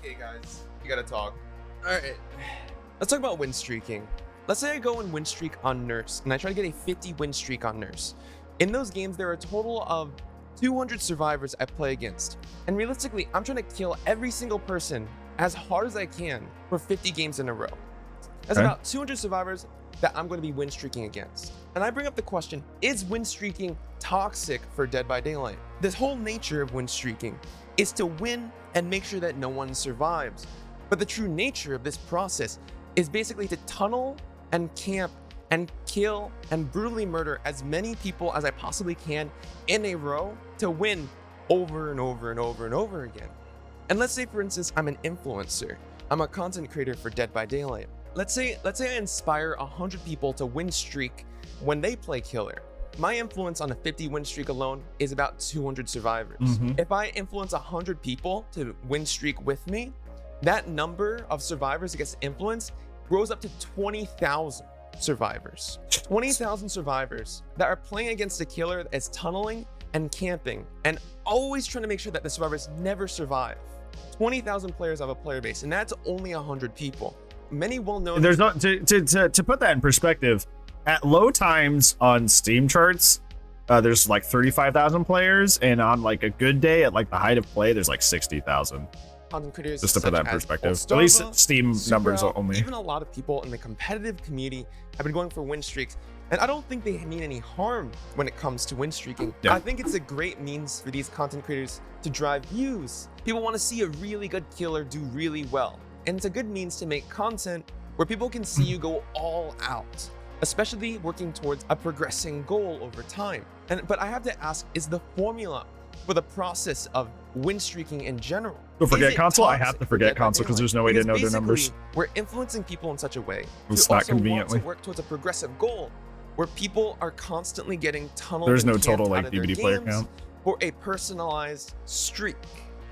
Okay, guys, you gotta talk. All right, let's talk about win streaking. Let's say I go and win streak on Nurse, and I try to get a 50 win streak on Nurse. In those games, there are a total of 200 survivors I play against. And realistically, I'm trying to kill every single person as hard as I can for 50 games in a row. That's about 200 survivors that I'm going to be win streaking against. And I bring up the question, is win streaking toxic for Dead by Daylight? This whole nature of win streaking is to win and make sure that no one survives. But the true nature of this process is basically to tunnel and camp and kill and brutally murder as many people as I possibly can in a row to win over and over and over and over again. And let's say, for instance, I'm an influencer. I'm a content creator for Dead by Daylight. Let's say I inspire 100 people to win streak when they play killer. My influence on a 50 win streak alone is about 200 survivors. If I influence 100 people to win streak with me, that number of survivors that gets influenced grows up to 20,000 survivors. 20,000 survivors that are playing against a killer that is tunneling and camping and always trying to make sure that the survivors never survive. 20,000 players have a player base, and that's only 100 people. Many well-known. There's not to put that in perspective. At low times on Steam charts, there's like 35,000 players, and on like a good day at like the height of play, there's like 60,000. Content creators just to put that in perspective. At least Steam numbers only. Even a lot of people in the competitive community have been going for win streaks, and I don't think they mean any harm when it comes to win streaking. Yeah. I think it's a great means for these content creators to drive views. People want to see a really good killer do really well, and it's a good means to make content where people can see you go all out, especially working towards a progressing goal over time. But I have to ask, is the formula for the process of win streaking in general? Don't forget console. I have to forget console because there's no way to know their numbers. We're influencing people in such a way it's not conveniently to work towards a progressive goal where people are constantly getting tunneled. There's no total like DBD player count for a personalized streak.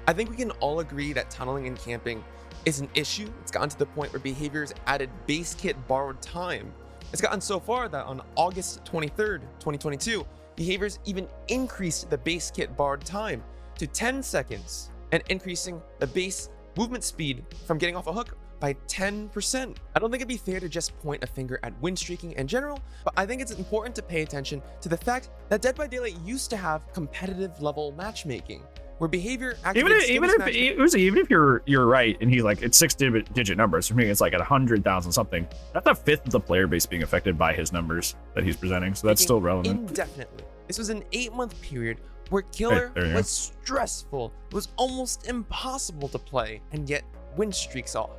I think we can all agree that tunneling and camping is an issue. It's gotten to the point where behaviors added base kit borrowed time. It's gotten so far that on August 23rd, 2022, behaviors even increased the base kit borrowed time to 10 seconds and increasing the base movement speed from getting off a hook by 10%. I don't think it'd be fair to just point a finger at win streaking in general, but I think it's important to pay attention to the fact that Dead by Daylight used to have competitive level matchmaking where behavior even if you're right and he's like it's 6-digit numbers. For me it's like at 100,000 something. That's a fifth of the player base being affected by his numbers that he's presenting, so that's still relevant. Indefinitely. This was an 8-month period where killer was stressful. It was almost impossible to play and get win streaks off.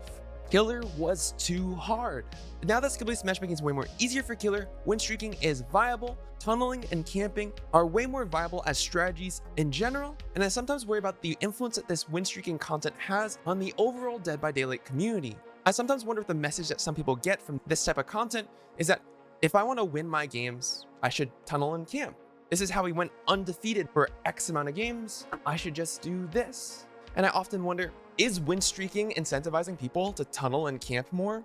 Killer was too hard. Now that skill-based matchmaking is way more easier for killer, win streaking is viable. Tunneling and camping are way more viable as strategies in general, and I sometimes worry about the influence that this win streaking content has on the overall Dead by Daylight community. I sometimes wonder if the message that some people get from this type of content is that if I want to win my games, I should tunnel and camp. This is how we went undefeated for X amount of games. I should just do this. And I often wonder, is win streaking incentivizing people to tunnel and camp more?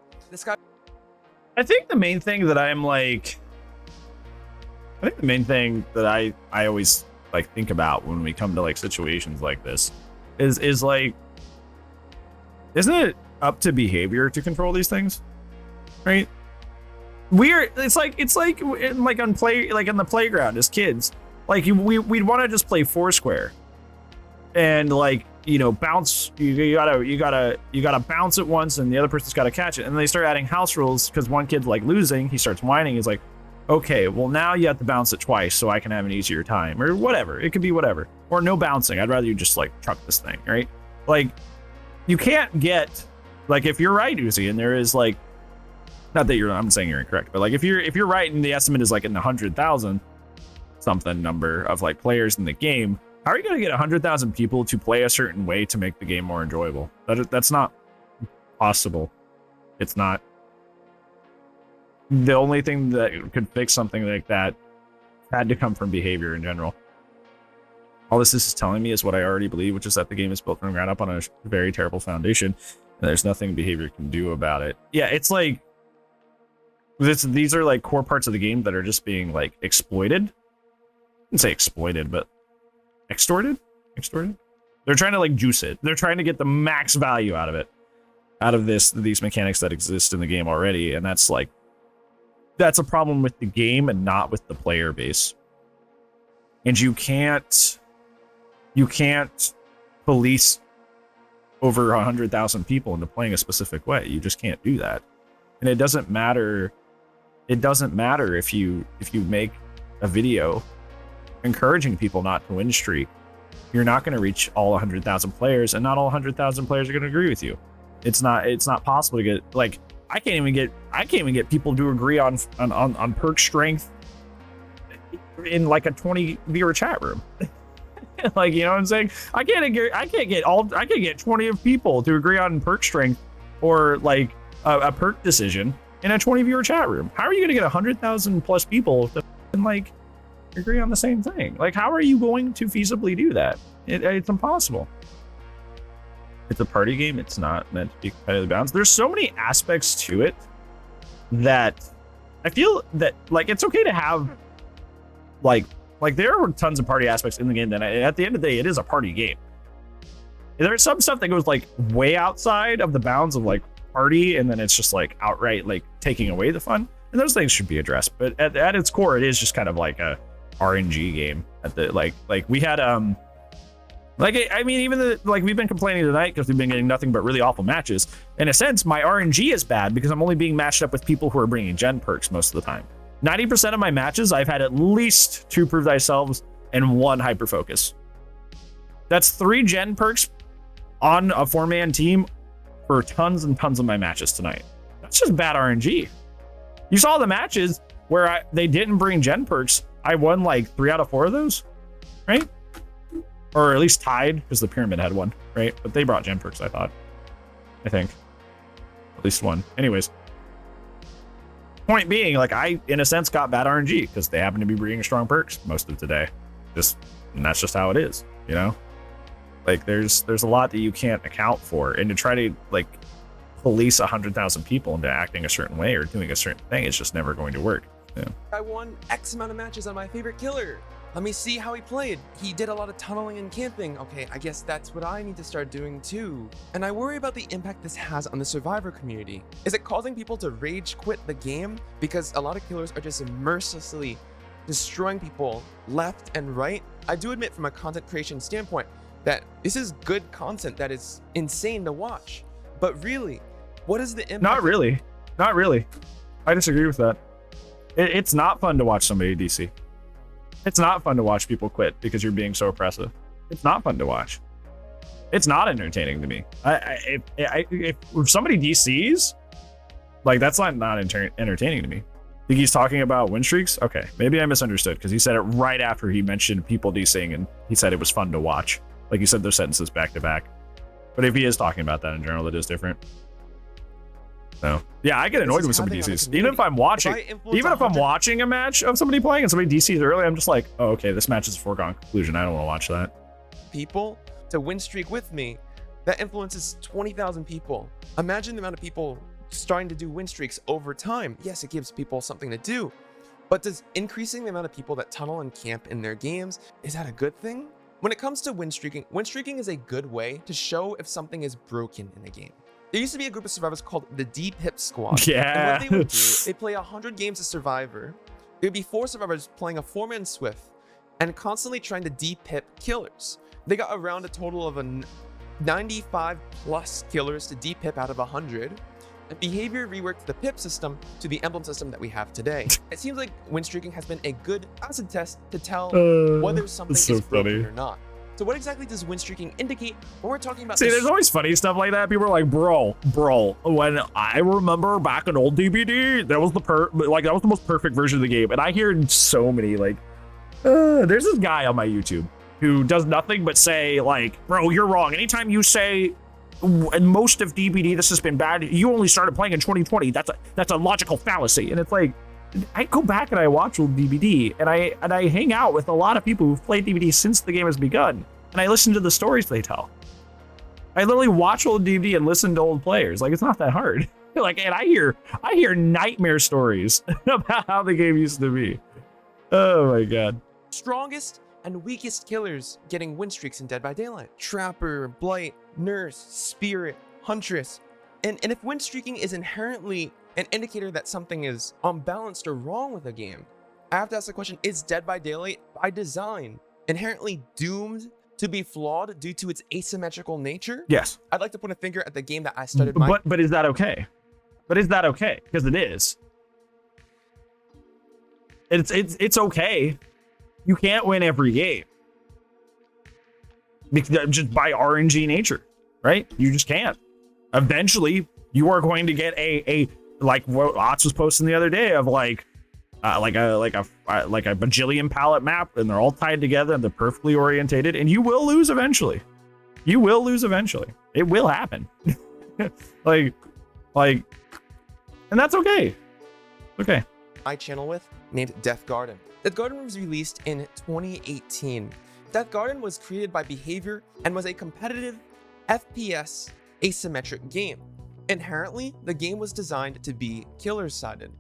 I think the main thing that I always like think about when we come to like situations like this is like, isn't it up to behavior to control these things, right? It's like on the playground as kids, like we'd want to just play Foursquare and like, you know, bounce, you gotta bounce it once and the other person's got to catch it. And they start adding house rules because one kid's like losing, he starts whining, he's like, okay, well now you have to bounce it twice so I can have an easier time, or whatever. It could be whatever, or no bouncing. I'd rather you just like chuck this thing, right? Like you can't get, like, if you're right, Uzi, and there is like, not that I'm saying you're incorrect, but like if you're right and the estimate is like in the 100,000 something number of like players in the game, how are you going to get 100,000 people to play a certain way to make the game more enjoyable? That's not possible. It's not. The only thing that could fix something like that had to come from behavior in general. All this is telling me is what I already believe, which is that the game is built from the ground up on a very terrible foundation, and there's nothing behavior can do about it. Yeah, it's like these are like core parts of the game that are just being like exploited. I wouldn't say exploited, but extorted. They're trying to like juice it. They're trying to get the max value out of it, out of these mechanics that exist in the game already, and that's a problem with the game and not with the player base. And you can't police over 100,000 people into playing a specific way. You just can't do that. And it doesn't matter. It doesn't matter if you make a video encouraging people not to win streak. You're not going to reach all 100,000 players, and not all 100,000 players are going to agree with you. It's not possible to get, like, I can't even get people to agree on perk strength in like a 20 viewer chat room. Like, you know what I'm saying? I can't get 20 of people to agree on perk strength or like a perk decision in a 20 viewer chat room. How are you going to get 100,000 plus people to like agree on the same thing? Like, how are you going to feasibly do that? It's impossible. It's a party game. It's not meant to be competitively balanced. There's so many aspects to it that I feel that like it's okay to have like there are tons of party aspects in the game that at the end of the day, it is a party game. There's some stuff that goes like way outside of the bounds of like party, and then it's just like outright like taking away the fun. And those things should be addressed. But at its core, it is just kind of like a RNG game. At the like we had I mean, even like we've been complaining tonight because we've been getting nothing but really awful matches. In a sense, my RNG is bad because I'm only being matched up with people who are bringing gen perks most of the time. 90% of my matches, I've had at least 2 prove thyself and 1 hyper focus. That's 3 gen perks on a 4-man team for tons and tons of my matches tonight. That's just bad RNG. You saw the matches where they didn't bring gen perks. I won like 3 out of 4 of those, right? Or at least tied, because the pyramid had 1, right? But they brought gen perks, I think. At least 1. Anyways. Point being, like, I, in a sense, got bad RNG, because they happen to be bringing strong perks most of today. And that's just how it is, you know? Like, there's a lot that you can't account for. And to try to, like, police 100,000 people into acting a certain way or doing a certain thing is just never going to work. Yeah. I won X amount of matches on my favorite killer. Let me see how he played. He did a lot of tunneling and camping. Okay, I guess that's what I need to start doing too. And I worry about the impact this has on the survivor community. Is it causing people to rage quit the game? Because a lot of killers are just mercilessly destroying people left and right. I do admit from a content creation standpoint that this is good content that is insane to watch. But really, what is the impact? Not really. Not really. I disagree with that. It's not fun to watch somebody DC. It's not fun to watch people quit because you're being so oppressive. It's not fun to watch. It's not entertaining to me. If somebody DCs, like, that's not entertaining to me. Think he's talking about win streaks? Okay, maybe I misunderstood because he said it right after he mentioned people DCing and he said it was fun to watch. Like, you said those sentences back to back. But if he is talking about that in general, that is different. So yeah, I get annoyed with somebody DCs. Even if I'm watching a match of somebody playing and somebody DCs early, I'm just like, oh, okay, this match is a foregone conclusion. I don't want to watch that. People to win streak with me, that influences 20,000 people. Imagine the amount of people starting to do win streaks over time. Yes, it gives people something to do, but does increasing the amount of people that tunnel and camp in their games, is that a good thing? When it comes to win streaking is a good way to show if something is broken in a game. There used to be a group of survivors called the Deep Hip Squad. Yeah. And what they would do, they'd play 100 games of Survivor. There would be 4 survivors playing a 4-man Swift and constantly trying to deep hip killers. They got around a total of 95 plus killers to deep hip out of 100. And behavior reworked the pip system to the emblem system that we have today. It seems like win streaking has been a good acid test to tell whether something is broken or not. So what exactly does win streaking indicate when we're talking about? See, there's always funny stuff like that. People are like, bro, when I remember back in old DBD, that was the most perfect version of the game. And I hear so many like, there's this guy on my YouTube who does nothing but say like, bro, you're wrong. Anytime you say in most of DBD this has been bad, you only started playing in 2020. That's a logical fallacy. And it's like, I go back and I watch old DBD and I hang out with a lot of people who've played DBD since the game has begun, and I listen to the stories they tell. I literally watch old DBD and listen to old players. Like, it's not that hard. Like, and I hear nightmare stories about how the game used to be. Oh my god. Strongest and weakest killers getting win streaks in Dead by Daylight. Trapper, Blight, Nurse, Spirit, Huntress. And if win streaking is inherently an indicator that something is unbalanced or wrong with a game, I have to ask the question, is Dead by Daylight by design inherently doomed to be flawed due to its asymmetrical nature? Yes. I'd like to point a finger at the game that I started But is that okay? But is that okay? Because it is. It's okay. You can't win every game. Just by RNG nature, right? You just can't. Eventually, you are going to get a like what Otts was posting the other day of like a bajillion palette map, and they're all tied together and they're perfectly orientated, and you will lose eventually. You will lose eventually. It will happen. like, and that's okay. Okay. My channel with named Death Garden. Death Garden was released in 2018. Death Garden was created by Behavior and was a competitive FPS asymmetric game. Inherently, the game was designed to be killer-sided.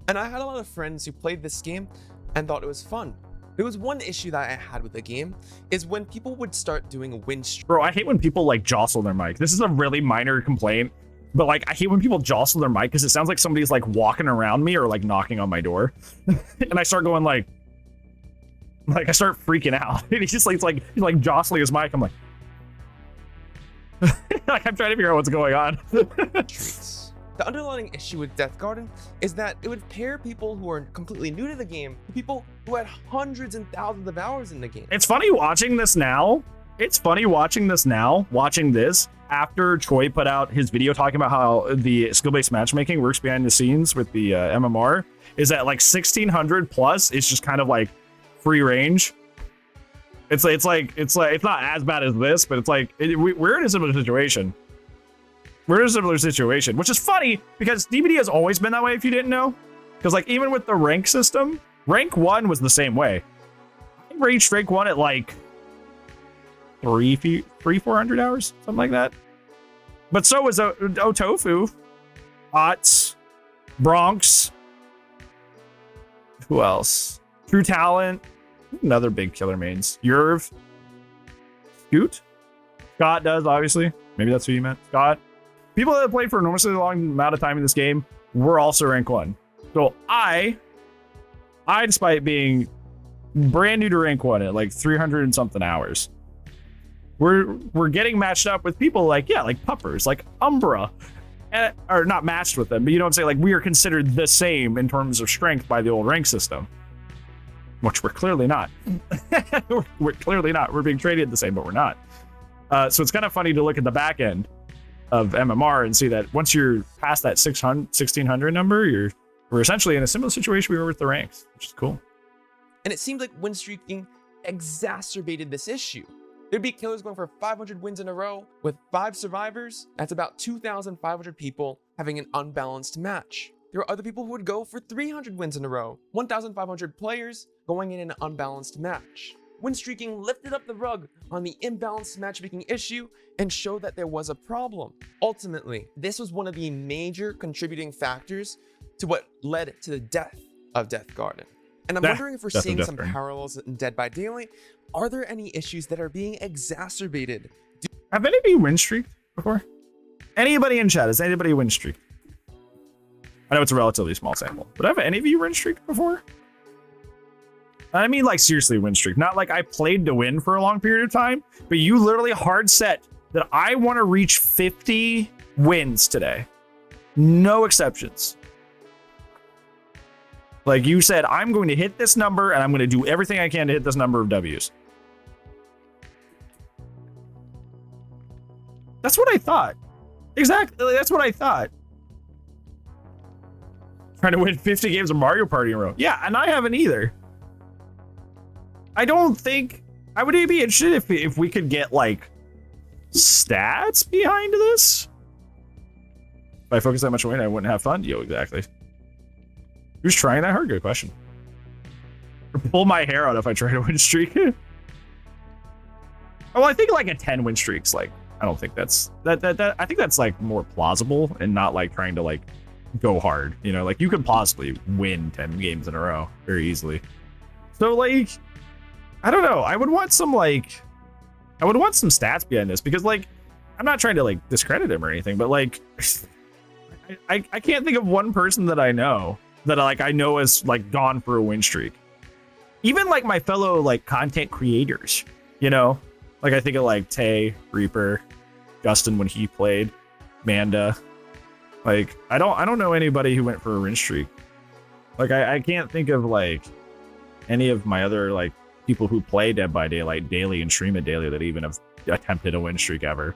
And I had a lot of friends who played this game and thought it was fun. There was one issue that I had with the game is when people would start doing win streaks. Bro, I hate when people like jostle their mic. This is a really minor complaint, but like I hate when people jostle their mic because it sounds like somebody's like walking around me or like knocking on my door. And I start going like I start freaking out. And he's like jostling his mic. I'm like, like I'm trying to figure out what's going on. The underlying issue with Death Garden is that it would pair people who are completely new to the game with people who had hundreds and thousands of hours in the game. It's funny watching this now. Watching this after Troy put out his video talking about how the skill-based matchmaking works behind the scenes with the MMR, is that like 1600 plus is just kind of like free range. It's not as bad as this, but it's like we're in a similar situation. We're in a similar situation, which is funny because DBD has always been that way if you didn't know. Because like even with the rank system, rank 1 was the same way. I reached rank 1 at like 400 hours, something like that. But so was Otofu, Otts, Bronx. Who else? True Talent. Another big killer mains. Yerv. Scoot. Scott does, obviously. Maybe that's who you meant. Scott. People that have played for an enormously long amount of time in this game were also rank 1. So I, despite being brand new to rank 1 at like 300 and something hours, we're getting matched up with people like, yeah, like puppers, like Umbra. Or not matched with them, but you know what I'm saying? Like we are considered the same in terms of strength by the old rank system. Which we're clearly not. We're clearly not. We're being traded the same, but we're not. So it's kind of funny to look at the back end of MMR and see that once you're past that 1600 number, we're essentially in a similar situation we were with the ranks, which is cool. And it seems like win streaking exacerbated this issue. There'd be killers going for 500 wins in a row with 5 survivors. That's about 2,500 people having an unbalanced match. There are other people who would go for 300 wins in a row, 1,500 players going in an unbalanced match. Win streaking lifted up the rug on the imbalanced matchmaking issue and showed that there was a problem. Ultimately, this was one of the major contributing factors to what led to the death of Death Garden. And I'm wondering if we're seeing some parallels in Dead by Daylight. Are there any issues that are being exacerbated? Have any of you win streaked before? Anybody in chat, has anybody win streaked? I know it's a relatively small sample, but have any of you win streaked before? I mean, like seriously win streak, not like I played to win for a long period of time, but you literally hard set that I want to reach 50 wins today. No exceptions. Like you said, I'm going to hit this number and I'm going to do everything I can to hit this number of W's. That's what I thought. Exactly. That's what I thought. Trying to win 50 games of Mario Party in a row. Yeah, and I haven't either. I don't think I would be interested if we could get like stats behind this. If I focus that much on winning, I wouldn't have fun. Yo, exactly. Who's trying that hard? Good question. Pull my hair out if I try to win streak. Oh, I think like a 10 win streaks. Like, I don't think that's that. I think that's like more plausible and not like trying to like go hard. You know, like you could possibly win 10 games in a row very easily. So like, I don't know. I would want some stats behind this, because like, I'm not trying to like discredit him or anything, but like, I can't think of one person that I know that I know has like gone for a win streak. Even like my fellow like content creators, you know, like I think of like Tay, Reaper, Justin when he played, Manda. Like I don't know anybody who went for a win streak. Like I can't think of like any of my other like people who play Dead by Daylight daily and stream it daily that even have attempted a win streak ever.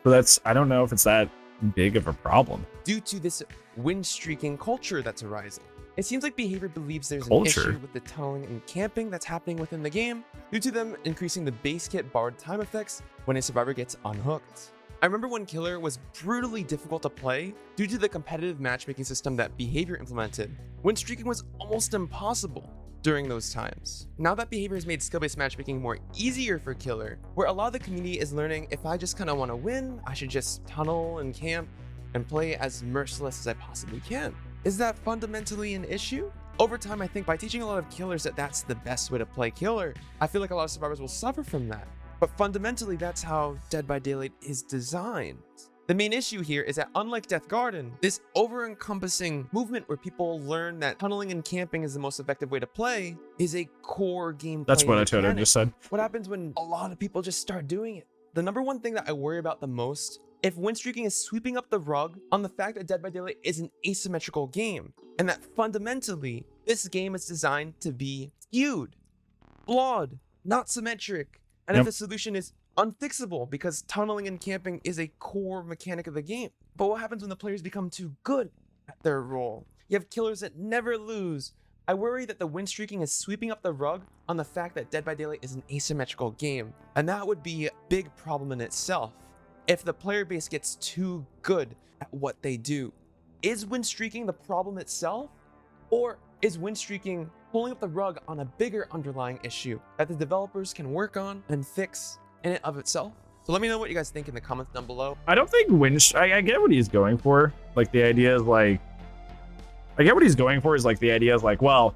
So I don't know if it's that big of a problem. Due to this win streaking culture that's arising, it seems like Behavior believes there's an Culture? issue with the tunneling and camping that's happening within the game, due to them increasing the base kit barred time effects when a survivor gets unhooked. I remember when Killer was brutally difficult to play due to the competitive matchmaking system that Behavior implemented. Win streaking was almost impossible during those times. Now that Behavior has made skill-based matchmaking more easier for Killer, where a lot of the community is learning, if I just kind of want to win, I should just tunnel and camp and play as merciless as I possibly can. Is that fundamentally an issue? Over time, I think by teaching a lot of killers that that's the best way to play Killer, I feel like a lot of survivors will suffer from that. But fundamentally, that's how Dead by Daylight is designed. The main issue here is that unlike Death Garden, this over-encompassing movement where people learn that tunneling and camping is the most effective way to play is a core gameplay. That's what mechanic. Toto just said. What happens when a lot of people just start doing it? The number one thing that I worry about the most, if win streaking is sweeping up the rug on the fact that Dead by Daylight is an asymmetrical game, and that fundamentally, this game is designed to be skewed, flawed, not symmetric, and if the solution is unfixable because tunneling and camping is a core mechanic of the game. But what happens when the players become too good at their role? You have killers that never lose. I worry that the win streaking is sweeping up the rug on the fact that Dead by Daylight is an asymmetrical game, and that would be a big problem in itself if the player base gets too good at what they do. Is win streaking the problem itself, or is win streaking pulling up the rug on a bigger underlying issue that the developers can work on and fix in and of itself? So let me know what you guys think in the comments down below. I don't think I get what he's going for. Like the idea is like, I get what he's going for is like the idea is like, well,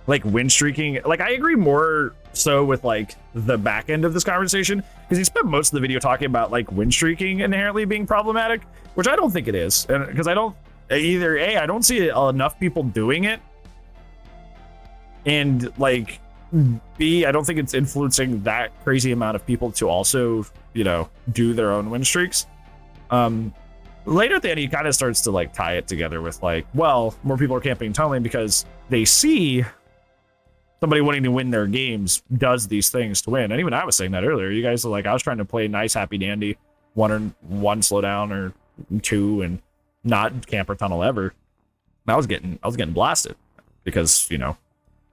like win streaking, like I agree more so with like the back end of this conversation, because he spent most of the video talking about like win streaking inherently being problematic, which I don't think it is. And because I don't either, I don't see enough people doing it, and like B, I don't think it's influencing that crazy amount of people to also, you know, do their own win streaks. Later at the end, he kind of starts to like tie it together with like, well, more people are camping and tunneling because they see somebody wanting to win their games does these things to win. And even I was saying that earlier. You guys are like, I was trying to play nice, happy dandy, one slowdown or two, and not camp or tunnel ever. I was getting blasted because, you know,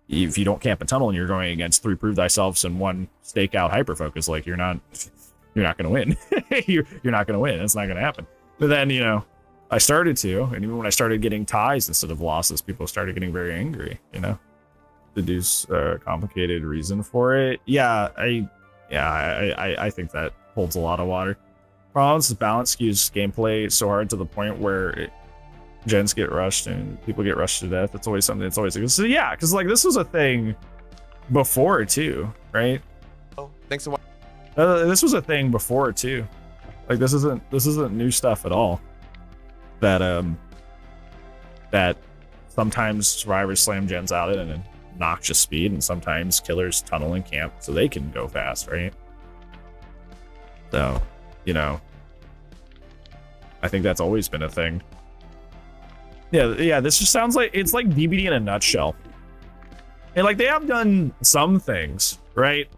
if you don't camp and tunnel and you're going against 3 prove thyselfs and 1 stakeout hyper focus, like you're not going to win. you're not going to win. It's not going to happen. But then, you know, I started to, and even when I started getting ties instead of losses, people started getting very angry, you know. Deduce a complicated reason for it. I think that holds a lot of water. Problems is balance skews gameplay so hard to the point where gens get rushed and people get rushed to death. It's always something that's always like, so yeah, because like this was a thing before too, right? Oh, thanks for watching. This was a thing before too. Like this isn't new stuff at all. That that sometimes survivors slam gens out at an obnoxious speed, and sometimes killers tunnel and camp so they can go fast, right? So, you know, I think that's always been a thing. Yeah, this just sounds like it's like DBD in a nutshell. And like they have done some things, right?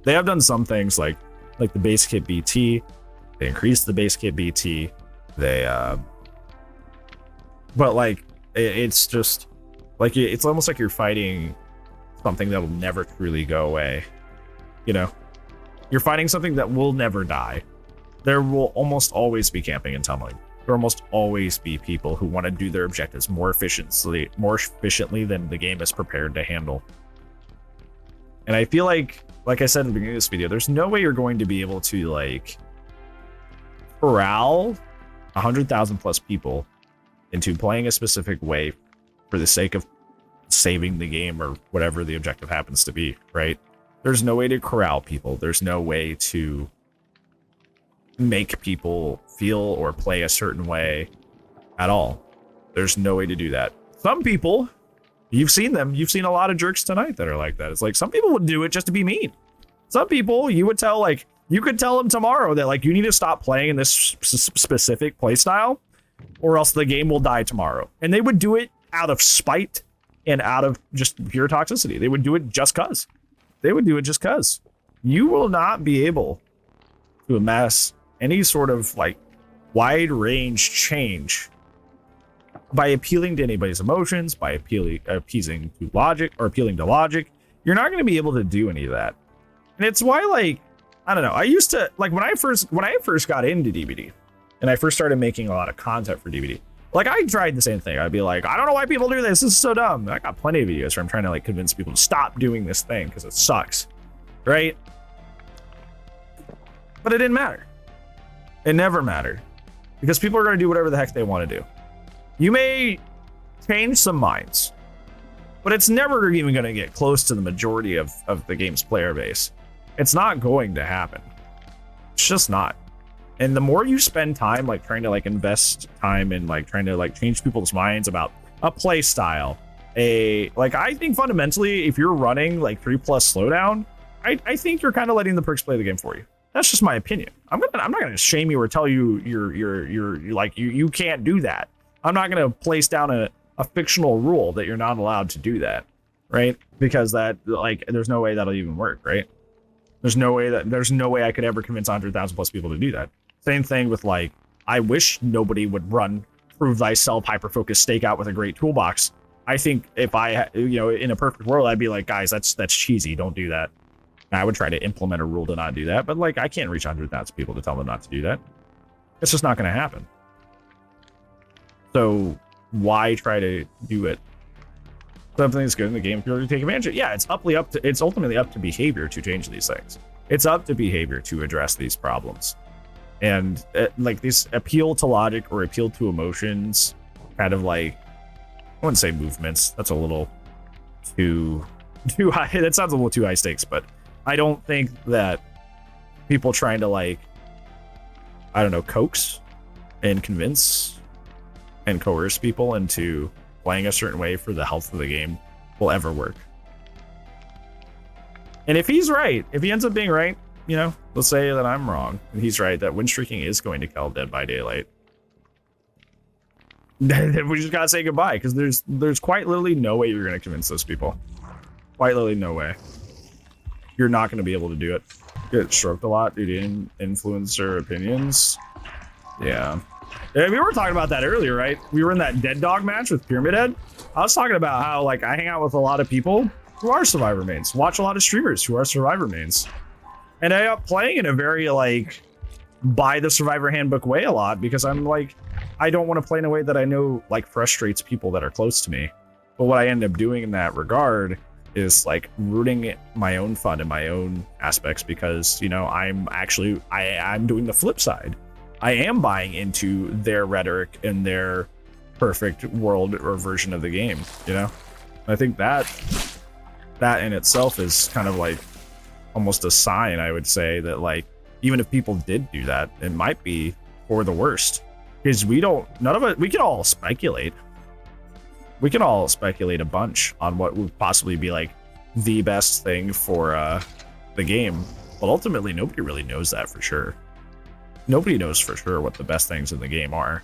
They have done some things like the base kit BT. They increased the base kit BT. They but like it's just like it's almost like you're fighting something that will never truly go away. You know, you're fighting something that will never die. There will almost always be camping and tunneling. There will almost always be people who want to do their objectives more efficiently than the game is prepared to handle. And I feel like I said in the beginning of this video, there's no way you're going to be able to like corral 100,000 plus people into playing a specific way for the sake of saving the game or whatever the objective happens to be, right? There's no way to corral people. There's no way to make people feel or play a certain way at all. There's no way to do that. Some people, you've seen them. You've seen a lot of jerks tonight that are like that. It's like some people would do it just to be mean. Some people you would tell, like, you could tell them tomorrow that, like, you need to stop playing in this specific play style or else the game will die tomorrow. And they would do it out of spite and out of just pure toxicity. They would do it just cuz. They would do it just cuz. You will not be able to amass any sort of, like, wide range change by appealing to anybody's emotions, by appeasing to logic or appealing to logic. You're not going to be able to do any of that. And it's why, like, I don't know. I used to, like, when I first got into DBD and I first started making a lot of content for DBD, like, I tried the same thing. I'd be like, I don't know why people do this. This is so dumb. I got plenty of videos where I'm trying to, like, convince people to stop doing this thing because it sucks, right? But it didn't matter. It never mattered because people are going to do whatever the heck they want to do. You may change some minds, but it's never even going to get close to the majority of the game's player base. It's not going to happen. It's just not. And the more you spend time, like, trying to, like, invest time in, like, trying to, like, change people's minds about a play style, like, I think fundamentally, if you're running, like, 3+ slowdown, I think you're kind of letting the perks play the game for you. That's just my opinion. I'm not gonna shame you or tell you you're like, you can't do that. I'm not gonna place down a fictional rule that you're not allowed to do that, right? Because that, like, there's no way that'll even work, right? There's no way I could ever convince 100,000 plus people to do that. Same thing with, like, I wish nobody would run prove thyself hyper-focused stakeout with a great toolbox. I think if I, in a perfect world, I'd be like, guys, that's cheesy. Don't do that. And I would try to implement a rule to not do that. But, like, I can't reach 100,000 people to tell them not to do that. It's just not going to happen. So why try to do it? Something that's good in the game if you're going to take advantage of it. Yeah, it's ultimately up to behavior to change these things. It's up to behavior to address these problems. And like, these appeal to logic or appeal to emotions, kind of like, I wouldn't say movements. That's a little too high. That sounds a little too high stakes, but I don't think that people trying to, like, I don't know, coax and convince and coerce people into playing a certain way for the health of the game will ever work. And if he's right, if he ends up being right, let's say that I'm wrong and he's right, that Winstreaking is going to kill Dead by Daylight. Then we just gotta say goodbye, because there's quite literally no way you're gonna convince those people. Quite literally no way. You're not gonna be able to do it. Get stroked a lot due to influencer opinions. Yeah. We were talking about that earlier, right? We were in that Dead Dog match with Pyramid Head. I was talking about how, like, I hang out with a lot of people who are Survivor mains, watch a lot of streamers who are Survivor mains. And I end up playing in a very, like, by the Survivor Handbook way a lot, because I'm like, I don't want to play in a way that I know, like, frustrates people that are close to me. But what I end up doing in that regard is, like, rooting my own fun in my own aspects, because, I'm doing the flip side. I am buying into their rhetoric and their perfect world or version of the game, I think that in itself is kind of like almost a sign, I would say, that, like, even if people did do that, it might be for the worst. Because we can all speculate. We can all speculate a bunch on what would possibly be, like, the best thing for the game. But ultimately, nobody really knows that for sure. Nobody knows for sure what the best things in the game are.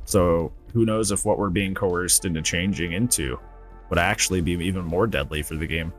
So who knows if what we're being coerced into changing into would actually be even more deadly for the game.